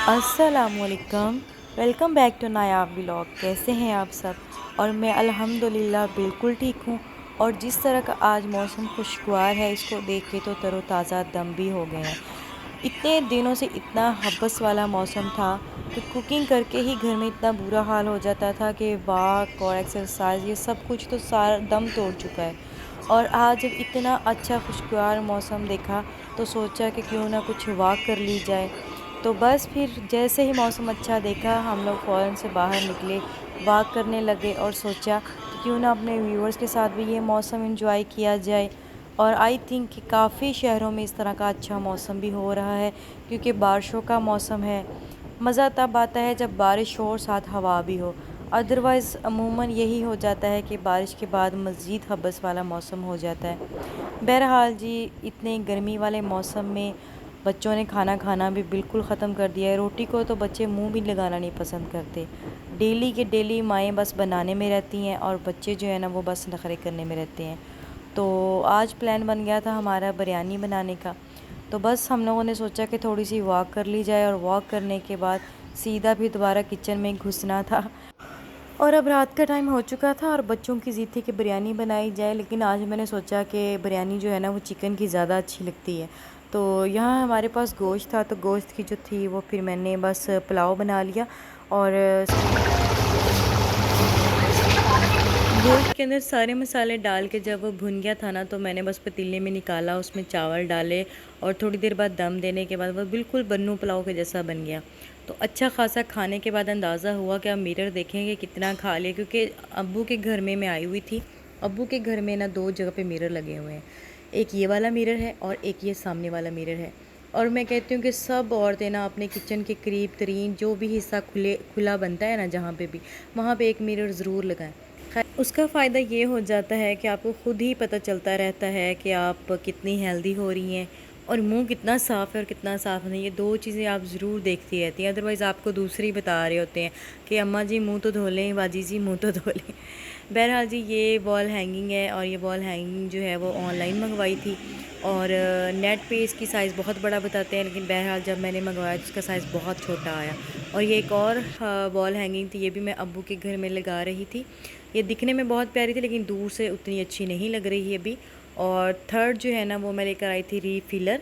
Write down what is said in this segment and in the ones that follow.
السلام علیکم، welcome back to نایاب ولاگ۔ کیسے ہیں آپ سب؟ اور میں الحمدللہ بالکل ٹھیک ہوں۔ اور جس طرح کا آج موسم خوشگوار ہے، اس کو دیکھ کے تو تر و تازہ دم بھی ہو گئے ہیں۔ اتنے دنوں سے اتنا حبس والا موسم تھا کہ کوکنگ کر کے ہی گھر میں اتنا برا حال ہو جاتا تھا کہ واک اور ایکسرسائز یہ سب کچھ تو سارا دم توڑ چکا ہے۔ اور آج جب اتنا اچھا خوشگوار موسم دیکھا تو سوچا کہ کیوں نہ کچھ واک کر لی جائے۔ تو بس پھر جیسے ہی موسم اچھا دیکھا ہم لوگ فوراً سے باہر نکلے، واک کرنے لگے اور سوچا کہ کیوں نہ اپنے ویورز کے ساتھ بھی یہ موسم انجوائے کیا جائے۔ اور آئی تھنک کہ کافی شہروں میں اس طرح کا اچھا موسم بھی ہو رہا ہے، کیونکہ بارشوں کا موسم ہے۔ مزہ تب آتا ہے جب بارش ہو اور ساتھ ہوا بھی ہو، ادروائز عموماً یہی ہو جاتا ہے کہ بارش کے بعد مزید حبس والا موسم ہو جاتا ہے۔ بہرحال جی، اتنے گرمی والے موسم میں بچوں نے کھانا کھانا بھی بالکل ختم کر دیا ہے۔ روٹی کو تو بچے منہ بھی لگانا نہیں پسند کرتے۔ ڈیلی کے ڈیلی مائیں بس بنانے میں رہتی ہیں اور بچے جو ہے نا وہ بس نخرے کرنے میں رہتے ہیں۔ تو آج پلان بن گیا تھا ہمارا بریانی بنانے کا، تو بس ہم لوگوں نے سوچا کہ تھوڑی سی واک کر لی جائے، اور واک کرنے کے بعد سیدھا بھی دوبارہ کچن میں گھسنا تھا۔ اور اب رات کا ٹائم ہو چکا تھا اور بچوں کی ضد تھی کہ بریانی بنائی جائے، لیکن آج میں نے سوچا کہ بریانی جو ہے نا وہ چکن کی زیادہ اچھی لگتی ہے۔ تو یہاں ہمارے پاس گوشت تھا، تو گوشت کی جو تھی وہ پھر میں نے بس پلاؤ بنا لیا، اور گوشت کے اندر سارے مسالے ڈال کے جب وہ بھن گیا تھا نا، تو میں نے بس پتیلے میں نکالا، اس میں چاول ڈالے اور تھوڑی دیر بعد دم دینے کے بعد وہ بالکل بنو پلاؤ کے جیسا بن گیا۔ تو اچھا خاصا کھانے کے بعد اندازہ ہوا کہ اب میرر دیکھیں کہ کتنا کھا لیا، کیونکہ ابو کے گھر میں آئی ہوئی تھی۔ ابو کے گھر میں نا 2 جگہ پہ میرر لگے ہوئے ہیں، ایک یہ والا میرر ہے اور ایک یہ سامنے والا میرر ہے۔ اور میں کہتی ہوں کہ سب عورتیں نا اپنے کچن کے قریب ترین جو بھی حصہ کھلا بنتا ہے نا، جہاں پہ بھی، وہاں پہ ایک میرر ضرور لگائیں۔ اس کا فائدہ یہ ہو جاتا ہے کہ آپ کو خود ہی پتہ چلتا رہتا ہے کہ آپ کتنی ہیلدی ہو رہی ہیں، اور منہ کتنا صاف ہے اور کتنا صاف نہیں، یہ 2 چیزیں آپ ضرور دیکھتی رہتی ہیں۔ ادروائز آپ کو دوسرے ہی بتا رہے ہوتے ہیں کہ اماں جی منہ تو دھو لیں، باجی جی منہ تو دھو لیں۔ بہرحال جی، یہ وال ہینگنگ ہے، اور یہ وال ہینگنگ جو ہے وہ آن لائن منگوائی تھی، اور نیٹ پہ اس کی سائز بہت بڑا بتاتے ہیں، لیکن بہرحال جب میں نے منگوایا تو اس کا سائز بہت چھوٹا آیا۔ اور یہ ایک اور وال ہینگنگ تھی، یہ بھی میں ابو کے گھر میں لگا رہی تھی۔ یہ دکھنے میں بہت پیاری تھی، لیکن دور سے اتنی اچھی نہیں لگ رہی ہے ابھی۔ اور تھرڈ جو ہے نا وہ میں لے کر آئی تھی ریفلر۔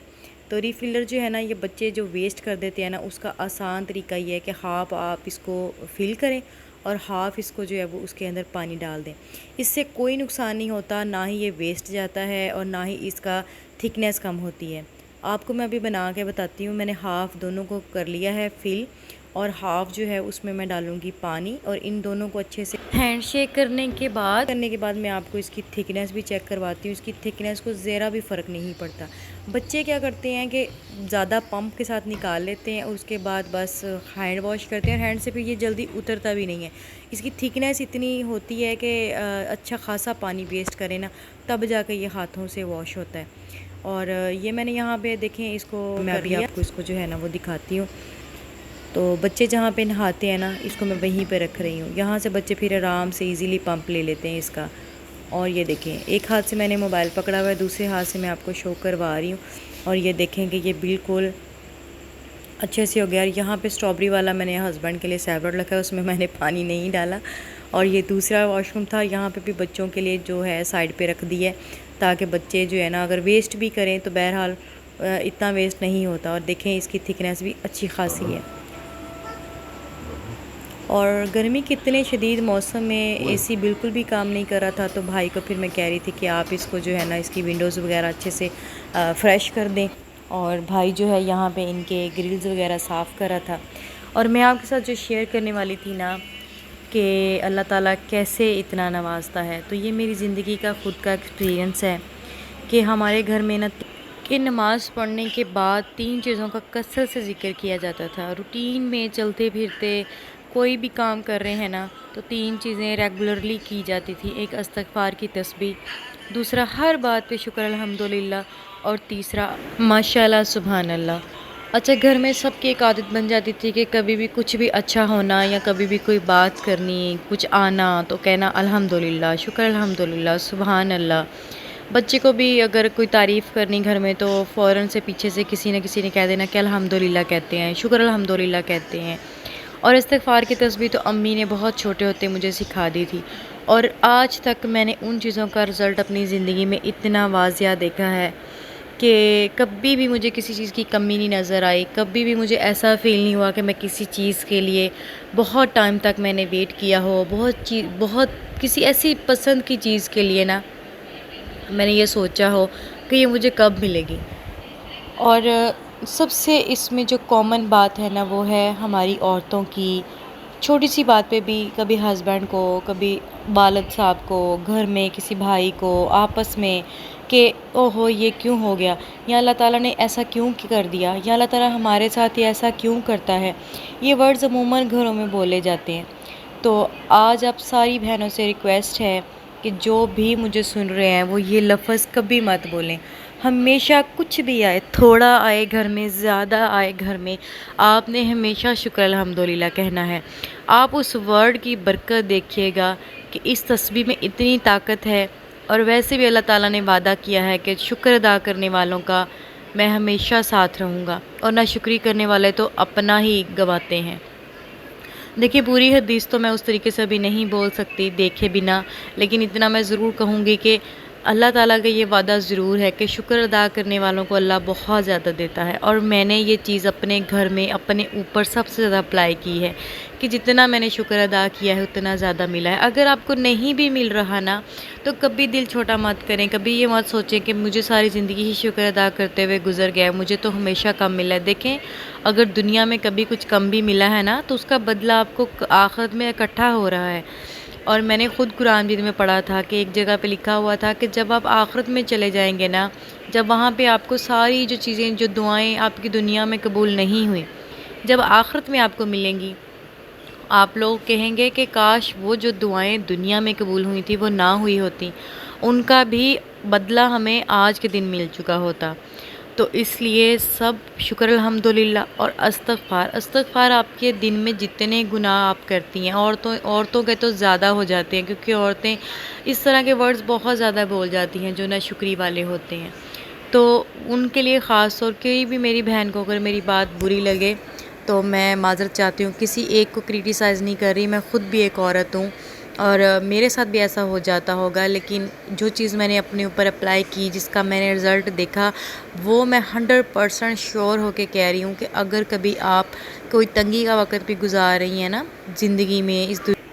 تو ریفلر جو ہے نا، یہ بچے جو ویسٹ کر دیتے ہیں نا، اس کا آسان طریقہ یہ ہے کہ ہاف آپ اس کو فل کریں اور ہاف اس کو جو ہے وہ اس کے اندر پانی ڈال دیں۔ اس سے کوئی نقصان نہیں ہوتا، نہ ہی یہ ویسٹ جاتا ہے اور نہ ہی اس کا تھکنیس کم ہوتی ہے۔ آپ کو میں ابھی بنا کے بتاتی ہوں۔ میں نے ہاف دونوں کو کر لیا ہے فل، اور ہاف جو ہے اس میں ڈالوں گی پانی، اور ان دونوں کو اچھے سے ہینڈ شیک کرنے کے بعد میں آپ کو اس کی تھکنیس بھی چیک کرواتی ہوں۔ اس کی تھکنیس کو ذرا بھی فرق نہیں پڑتا۔ بچے کیا کرتے ہیں کہ زیادہ پمپ کے ساتھ نکال لیتے ہیں، اور اس کے بعد بس ہینڈ واش کرتے ہیں، اور ہینڈ سے پھر یہ جلدی اترتا بھی نہیں ہے۔ اس کی تھکنیس اتنی ہوتی ہے کہ اچھا خاصا پانی ویسٹ کریں نا، تب جا کے یہ ہاتھوں سے واش ہوتا ہے۔ اور یہ میں نے یہاں پہ دیکھیں، اس کو میں ابھی آپ کو اس کو جو ہے نا وہ دکھاتی ہوں۔ تو بچے جہاں پہ نہاتے ہیں نا، اس کو میں وہیں پہ رکھ رہی ہوں۔ یہاں سے بچے پھر آرام سے ایزیلی پمپ لے لیتے ہیں اس کا۔ اور یہ دیکھیں، ایک ہاتھ سے میں نے موبائل پکڑا ہوا ہے، دوسرے ہاتھ سے میں آپ کو شو کروا رہی ہوں، اور یہ دیکھیں کہ یہ بالکل اچھے سے ہو گیا۔ یہاں پہ اسٹرابری والا میں نے ہسبینڈ کے لیے سیپریٹ رکھا ہے، اس میں نے پانی نہیں ڈالا۔ اور یہ دوسرا واش روم تھا، یہاں پہ بھی بچوں کے لیے جو ہے سائڈ پہ رکھ دی ہے، تاکہ بچے جو ہے نا اگر ویسٹ بھی کریں تو بہرحال اتنا ویسٹ نہیں ہوتا۔ اور دیکھیں اس کی تھکنیس بھی اچھی خاصی ہے۔ اور گرمی کے اتنے شدید موسم میں اے سی بالکل بھی کام نہیں کر رہا تھا، تو بھائی کو پھر میں کہہ رہی تھی کہ آپ اس کو جو ہے نا اس کی ونڈوز وغیرہ اچھے سے فریش کر دیں، اور بھائی جو ہے یہاں پہ ان کے گرلز وغیرہ صاف کر رہا تھا۔ اور میں آپ کے ساتھ جو شیئر کرنے والی تھی نا کہ اللہ تعالیٰ کیسے اتنا نوازتا ہے، تو یہ میری زندگی کا خود کا ایکسپیرینس ہے کہ ہمارے گھر میں نا کہ نماز پڑھنے کے بعد 3 چیزوں کا کثرت سے ذکر کیا جاتا تھا۔ روٹین میں چلتے پھرتے کوئی بھی کام کر رہے ہیں نا، تو 3 چیزیں ریگولرلی کی جاتی تھی۔ ایک استغفار کی تسبیح، دوسرا ہر بات پہ شکر الحمدللہ، اور تیسرا ماشاءاللہ سبحان اللہ۔ اچھا، گھر میں سب کی ایک عادت بن جاتی تھی کہ کبھی بھی کچھ بھی اچھا ہونا یا کبھی بھی کوئی بات کرنی، کچھ آنا، تو کہنا الحمدللہ، شکر الحمدللہ، سبحان اللہ۔ بچے کو بھی اگر کوئی تعریف کرنی گھر میں تو فوراً سے پیچھے سے کسی نہ کسی نے کہہ دینا کہ الحمدللہ کہتے ہیں، شکر الحمدللہ کہتے ہیں۔ اور استغفار کی تسبیح تو امی نے بہت چھوٹے ہوتے مجھے سکھا دی تھی، اور آج تک میں نے ان چیزوں کا رزلٹ اپنی زندگی میں اتنا واضح دیکھا ہے کہ کبھی بھی مجھے کسی چیز کی کمی نہیں نظر آئی، کبھی بھی مجھے ایسا فیل نہیں ہوا کہ میں کسی چیز کے لیے بہت ٹائم تک میں نے ویٹ کیا ہو، بہت کسی ایسی پسند کی چیز کے لیے نا میں نے یہ سوچا ہو کہ یہ مجھے کب ملے گی۔ اور سب سے اس میں جو کامن بات ہے نا وہ ہے ہماری عورتوں کی، چھوٹی سی بات پہ بھی کبھی ہسبینڈ کو، کبھی والد صاحب کو، گھر میں کسی بھائی کو، آپس میں کہ او ہو یہ کیوں ہو گیا، یا اللہ تعالیٰ نے ایسا کیوں کر دیا، یا اللہ تعالیٰ ہمارے ساتھ یہ ایسا کیوں کرتا ہے، یہ ورڈز عموماً گھروں میں بولے جاتے ہیں۔ تو آج آپ ساری بہنوں سے ریکویسٹ ہے کہ جو بھی مجھے سن رہے ہیں وہ یہ لفظ کبھی مت بولیں، ہمیشہ کچھ بھی آئے، تھوڑا آئے گھر میں، زیادہ آئے گھر میں، آپ نے ہمیشہ شکر الحمدللہ کہنا ہے۔ آپ اس ورڈ کی برکت دیکھیے گا کہ اس تسبیح میں اتنی طاقت ہے، اور ویسے بھی اللہ تعالیٰ نے وعدہ کیا ہے کہ شکر ادا کرنے والوں کا میں ہمیشہ ساتھ رہوں گا، اور ناشکری کرنے والے تو اپنا ہی گواتے ہیں۔ دیکھیے پوری حدیث تو میں اس طریقے سے ابھی نہیں بول سکتی دیکھے بنا، لیکن اتنا میں ضرور کہوں گی کہ اللہ تعالیٰ کا یہ وعدہ ضرور ہے کہ شکر ادا کرنے والوں کو اللہ بہت زیادہ دیتا ہے، اور میں نے یہ چیز اپنے گھر میں اپنے اوپر سب سے زیادہ اپلائی کی ہے کہ جتنا میں نے شکر ادا کیا ہے اتنا زیادہ ملا ہے۔ اگر آپ کو نہیں بھی مل رہا نا تو کبھی دل چھوٹا مت کریں، کبھی یہ مت سوچیں کہ مجھے ساری زندگی ہی شکر ادا کرتے ہوئے گزر گیا ہے، مجھے تو ہمیشہ کم ملا ہے۔ دیکھیں اگر دنیا میں کبھی کچھ کم بھی ملا ہے نا تو اس کا بدلہ آپ کو آخرت میں اکٹھا ہو رہا ہے۔ اور میں نے خود قرآن مجید میں پڑھا تھا کہ ایک جگہ پہ لکھا ہوا تھا کہ جب آپ آخرت میں چلے جائیں گے نا، جب وہاں پہ آپ کو ساری جو چیزیں، جو دعائیں آپ کی دنیا میں قبول نہیں ہوئیں، جب آخرت میں آپ کو ملیں گی، آپ لوگ کہیں گے کہ کاش وہ جو دعائیں دنیا میں قبول ہوئی تھی وہ نہ ہوئی ہوتی، ان کا بھی بدلہ ہمیں آج کے دن مل چکا ہوتا۔ تو اس لیے سب شکر الحمدللہ اور استغفار آپ کے دن میں جتنے گناہ آپ کرتی ہیں، عورتوں کے تو زیادہ ہو جاتے ہیں، کیونکہ عورتیں اس طرح کے ورڈز بہت زیادہ بول جاتی ہیں جو ناشکری والے ہوتے ہیں۔ تو ان کے لیے خاص طور کوئی بھی میری بہن کو اگر میری بات بری لگے تو میں معذرت چاہتی ہوں، کسی ایک کو کریٹیسائز نہیں کر رہی، میں خود بھی ایک عورت ہوں اور میرے ساتھ بھی ایسا ہو جاتا ہوگا، لیکن جو چیز میں نے اپنے اوپر اپلائی کی، جس کا میں نے رزلٹ دیکھا، وہ میں 100% شیور ہو کے کہہ رہی ہوں کہ اگر کبھی آپ کوئی تنگی کا وقت بھی گزار رہی ہیں نا زندگی میں،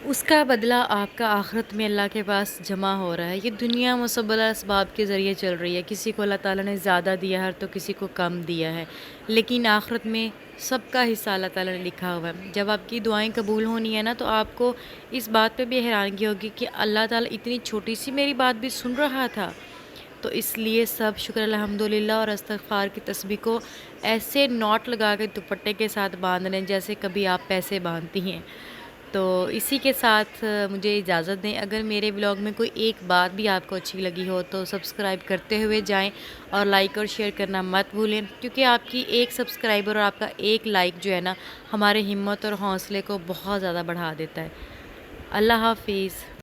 اس کا بدلہ آپ کا آخرت میں اللہ کے پاس جمع ہو رہا ہے۔ یہ دنیا مسبب اسباب کے ذریعے چل رہی ہے، کسی کو اللہ تعالیٰ نے زیادہ دیا ہے تو کسی کو کم دیا ہے، لیکن آخرت میں سب کا حصہ اللہ تعالیٰ نے لکھا ہوا ہے۔ جب آپ کی دعائیں قبول ہونی ہے نا تو آپ کو اس بات پہ بھی حیرانگی ہوگی کہ اللہ تعالیٰ اتنی چھوٹی سی میری بات بھی سن رہا تھا۔ تو اس لیے سب شکر الحمدللہ اور استغفار کی تسبیح کو ایسے نوٹ لگا کے دوپٹے کے ساتھ باندھ لیں جیسے کبھی آپ پیسے باندھتی ہیں۔ تو اسی کے ساتھ مجھے اجازت دیں، اگر میرے بلاگ میں کوئی ایک بات بھی آپ کو اچھی لگی ہو تو سبسکرائب کرتے ہوئے جائیں، اور لائک اور شیئر کرنا مت بھولیں، کیونکہ آپ کی ایک سبسکرائبر اور آپ کا ایک لائک جو ہے نا ہمارے ہمت اور حوصلے کو بہت زیادہ بڑھا دیتا ہے۔ اللہ حافظ۔